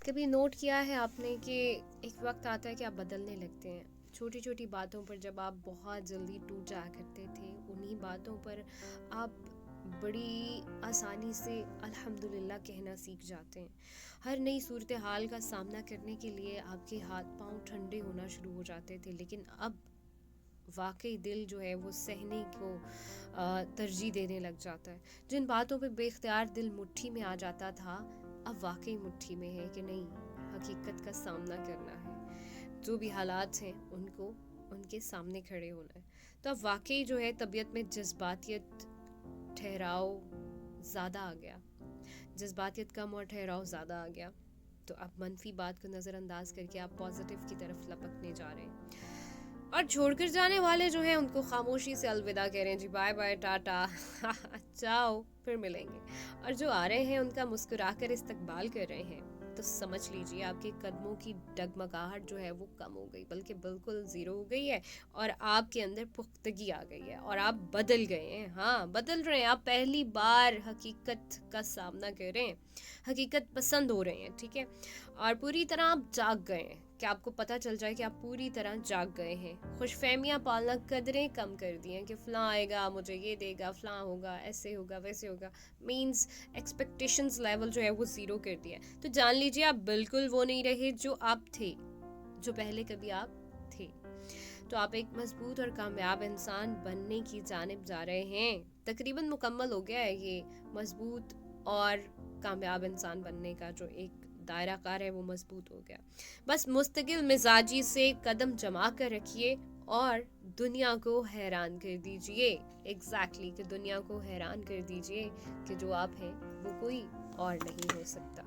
کبھی نوٹ کیا ہے آپ نے کہ ایک وقت آتا ہے کہ آپ بدلنے لگتے ہیں. چھوٹی چھوٹی باتوں پر جب آپ بہت جلدی ٹوٹ جایا کرتے تھے، انہی باتوں پر آپ بڑی آسانی سے الحمدللہ کہنا سیکھ جاتے ہیں. ہر نئی صورتحال کا سامنا کرنے کے لیے آپ کے ہاتھ پاؤں ٹھنڈے ہونا شروع ہو جاتے تھے، لیکن اب واقعی دل جو ہے وہ سہنے کو ترجیح دینے لگ جاتا ہے. جن باتوں پہ بے اختیار دل مٹھی میں آ جاتا تھا، اب واقعی مٹھی میں ہے کہ نہیں، حقیقت کا سامنا کرنا ہے. جو بھی حالات ہیں ان کے سامنے کھڑے ہونا ہے. تو اب واقعی جو ہے طبیعت میں جذباتیت ٹھہراؤ زیادہ آ گیا، جذباتیت کم اور ٹھہراؤ زیادہ آ گیا. تو اب منفی بات کو نظر انداز کر کے آپ پازیٹیو کی طرف لپکنے جا رہے ہیں. اور چھوڑ کر جانے والے جو ہیں ان کو خاموشی سے الوداع کہہ رہے ہیں، جی بائے بائے ٹاٹا جاؤ پھر ملیں گے. اور جو آ رہے ہیں ان کا مسکرا کر استقبال کر رہے ہیں، تو سمجھ لیجئے آپ کے قدموں کی ڈگمگاہٹ جو ہے وہ کم ہو گئی، بلکہ بالکل زیرو ہو گئی ہے، اور آپ کے اندر پختگی آ گئی ہے اور آپ بدل گئے ہیں. ہاں بدل رہے ہیں، آپ پہلی بار حقیقت کا سامنا کر رہے ہیں، حقیقت پسند ہو رہے ہیں. ٹھیک ہے، اور پوری طرح آپ جاگ گئے ہیں کہ آپ کو پتہ چل جائے کہ آپ پوری طرح جاگ گئے ہیں. خوش فہمیاں پالنا، قدریں کم کر دی ہیں کہ فلاں آئے گا مجھے یہ دے گا، فلاں ہوگا ایسے ہوگا ویسے ہوگا. مینز ایکسپیکٹیشنز لیول جو ہے وہ زیرو کر دیا. تو جان لیجیے آپ بالکل وہ نہیں رہے جو آپ تھے، جو پہلے کبھی آپ تھے. تو آپ ایک مضبوط اور کامیاب انسان بننے کی جانب جا رہے ہیں. تقریباً مکمل ہو گیا ہے یہ مضبوط اور کامیاب انسان بننے کا جو ایک دائرہ کار ہے، وہ مضبوط ہو گیا. بس مستقل مزاجی سے قدم جما کر رکھیے اور دنیا کو حیران کر دیجئے. ایگزیکٹلی کہ دنیا کو حیران کر دیجئے کہ جو آپ ہیں وہ کوئی اور نہیں ہو سکتا.